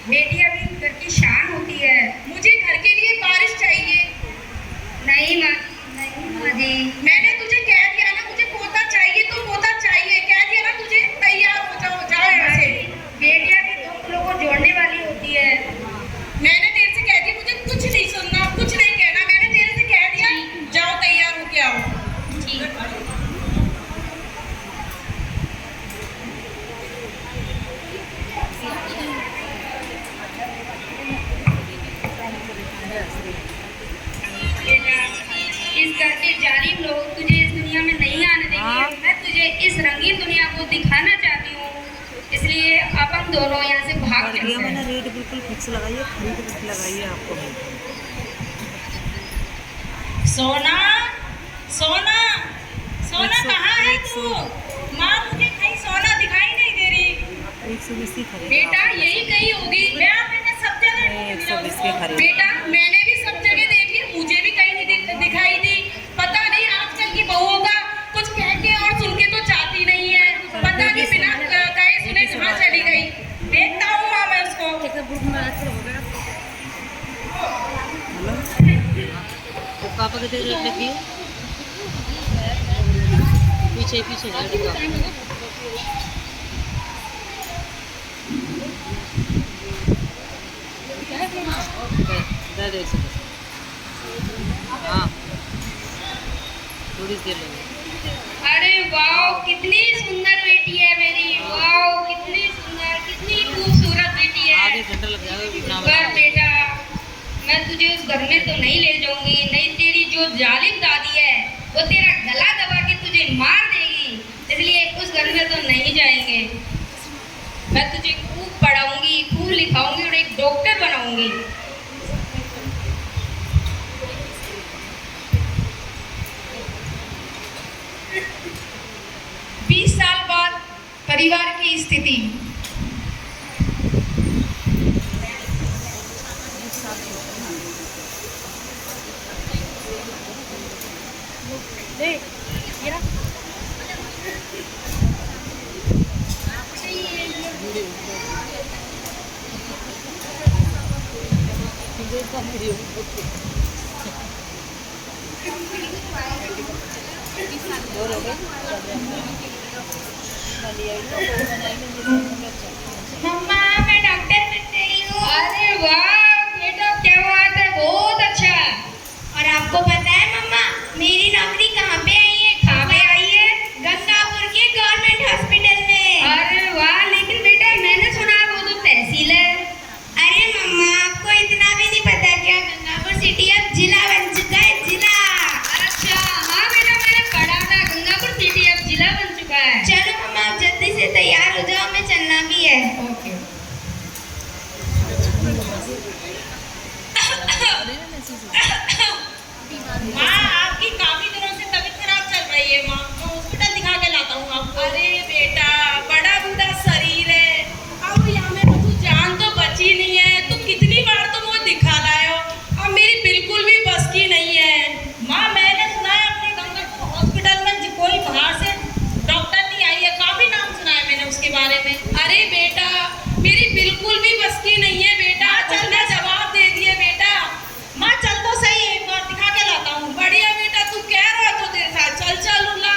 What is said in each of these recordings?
बेटियां भी घर की शान होती है। मुझे घर के लिए बारिश चाहिए। नहीं माँ, नहीं माँ जी। मैंने तुझे कह दिया ना, मुझे पोता चाहिए तो पोता चाहिए। कह दिया ना तुझे, तैयार हो जाओ, जाओ यहाँ से। बेटियां भी दो कुलों को जोड़ने वाली होती है। मैंने तेरे से कह दिया, मुझे कुछ नहीं सुनना, कुछ नहीं कहना। मैंने तेरे से कह दिया, जाओ तैयार होके आओ। ठीक। बेटा, इस घर के जालिम लोग तुझे इस दुनिया में नहीं आने देंगे। मैं तुझे इस रंगीन दुनिया को दिखाना चाहती हूँ, इसलिए अपन दोनों यहाँ से भाग चलते हैं। मैंने रेट बिल्कुल फिक्स लगाइए, खरीद लगाइए आपको। सोना, सोना, सोना कहाँ है तू? माँ, मुझे कहीं सोना दिखाई नहीं दे रही। 120 की खरीद। बेटा यही कहीं होगी। मैंने सब जगह 120 के खरीद। बेटा मैंने भी सब जगह देखी, मुझे भी कहीं नहीं दिखाई दी। पता नहीं आजकल की बहुओं का कुछ कह के और सुन के तो जाती नहीं है। पता नहीं बिना कहे सुने कहाँ चली गई। देखता हूँ माँ मैं उसको। पापा के रेट देखिए, पीछे पीछे हाँ, थोड़ी देर लगी। अरे वाह, कितनी सुंदर बेटी है मेरी। वाह, कितनी सुंदर, कितनी खूबसूरत बेटी है। आधे घंटा लग जाएगा। पर बेटा, मैं तुझे उस घर में तो नहीं ले जाऊंगी। नहीं, तेरी जो जालिम दादी है वो तेरा गला दबा के तुझे मार देगी, इसलिए उस घर में तो नहीं जाएंगे। मैं तुझे खूब पढ़ाऊंगी, खूब लिखाऊंगी और एक डॉक्टर बनाऊंगी। 20 साल बाद परिवार की स्थिति। मम्मा, मैं डॉक्टर बन गई हूँ। अरे वाह बेटा, क्या बात है, बहुत अच्छा। और आपको पता है मम्मा, मेरी नौकरी कहाँ पे आई है? कहाँ पे आई है? गंगापुर के गवर्नमेंट हॉस्पिटल में। अरे वाह, लेकिन बेटा मैंने सुना वो तो तहसील है। अरे मम्मा, आपको इतना भी नहीं पता क्या? गंगापुर सिटी अब जिला बन चुका है, जिला। अच्छा हाँ बेटा, मैंने पढ़ा था, गंगापुर सिटी अब जिला बन चुका है। चलो मम्मा, आप जल्दी से तैयार हो जाओ, हमें चलना भी है। ओके। माँ, आपकी काफी दिनों से तबीयत खराब चल रही है। माँ, मैं हॉस्पिटल दिखा के लाता हूँ आपको। अरे बेटा, बड़ा बूढ़ा शरीर है और यहाँ में तो जान तो बची नहीं है। तो कितनी बार तुम वो दिखा लाए हो, अब मेरी बिल्कुल भी बस की नहीं है। माँ, मैंने सुना है अपने गंगापुर हॉस्पिटल में कोई बाहर से डॉक्टर नहीं आई है। काफी नाम सुना है मैंने उसके बारे में। अरे बेटा, मेरी बिल्कुल भी बस की नहीं है बेटा। चल, मैं जवाब दे दिए बेटा। माँ चल तो सही, एक बार दिखा के लाता हूँ। बढ़िया बेटा, तू कह रहा तो तेरे साथ चल। चल उल्ला।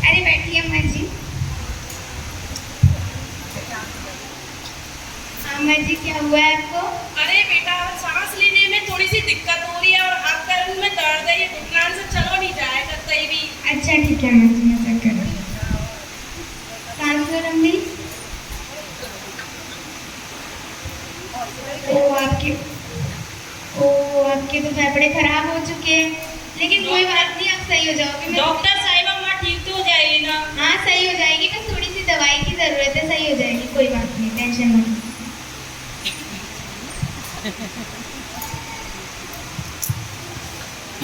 अरे बैठिए अम्मा जी। अम्मा जी, क्या हुआ है आपको? अरे बेटा, सांस लेने में थोड़ी सी दिक्कत हो रही है और हाथ पैरों में दर्द है। ये घुटना से चलो नहीं जाएगा कहीं भी। अच्छा ठीक है अम्मा जी, ऐसा करो। सांस लो लंबी। आपके तो फेफड़े खराब हो चुके हैं, लेकिन कोई बात नहीं, आप सही हो जाओगे। डॉक्टर साहिबा, माँ ठीक तो हो जाएगी ना? हाँ सही हो जाएगी, बस थोड़ी सी दवाई की जरूरत है, सही हो जाएगी, कोई बात नहीं, टेंशन मत लो।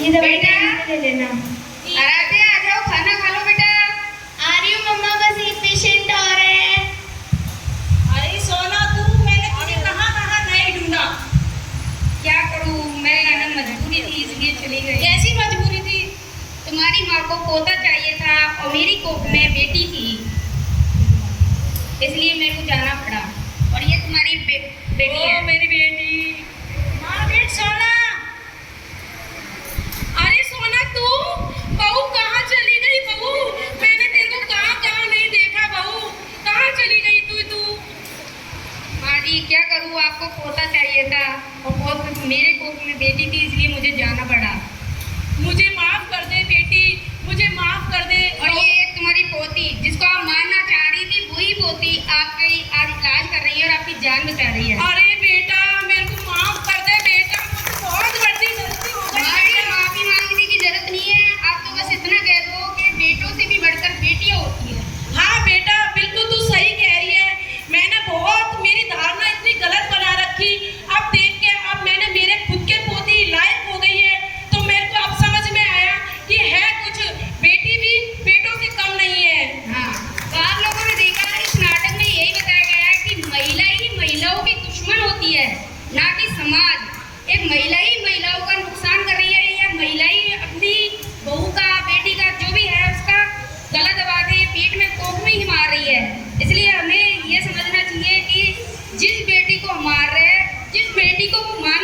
ये दवाई टाइम से ले लेना। आराध्या, आ जाओ, खाना खा लो बेटा। आ रही हूँ मम्मा, बस एक पेशेंट और है। अरे सोना, तू मैंने तुझे कहाँ कहाँ नहीं ढूंढा। क्या करूँ, मैं ना मजबूरी थी इसलिए चली गई। कैसी मजबूरी थी? तुम्हारे तुम्हारी माँ को पोता चाहिए था और मेरी कोख में बेटी थी, इसलिए मेरे को जाना पड़ा। और ये तुम्हारी बेटी है। मेरी बेटी। माँ बेट सोना। अरे सोना तू बहू कहाँ चली गई बहू? मैंने तेरे को कहाँ कहाँ नहीं देखा बहू। कहाँ चली गई तू? माँ जी क्या करूँ, आपको पोता चाहिए था और मेरे कोख में बेटी थी, इसलिए मुझे जाना पड़ा। मुझे माफ कर दे बेटी, मुझे माफ कर दे। और ये एक तुम्हारी पोती जिसको आप मारना चाह रही थी, वही पोती आपकी आज इलाज कर रही है और आपकी जान बचा रही है। अरे बेटा मेरे को माफ कर दे बेटा, मुझे बहुत बड़ी गलती हो गई। हमारी माफी मांगने की जरूरत नहीं है, आप तो बस इतना कह दो कि बेटों से भी बढ़कर बेटियां होती है। हाँ बेटा बिल्कुल तू सही कह रही है। मैंने बहुत मेरी धारणा इतनी गलत बना रखी। अब देख के अब मैंने मेरे खुद के पोती लायक हो गई है, तो मेरे को अब समझ में आया कि है कुछ बेटी भी बेटों से कम नहीं है। हाँ, तो आप लोगों ने देखा इस नाटक में यही बताया गया है कि महिला ही महिलाओं की दुश्मन होती है, ना कि समाज। एक महिला ही महिलाओं का नुकसान कर रही है, या महिला ही अपनी बहू का बेटी का जो भी है उसका गला दबा के पेट में कोख में ही मार रही है। इसलिए हमें ये समझना चाहिए कि जिस बेटी को मार रहे हैं, जिस बेटी को वो मान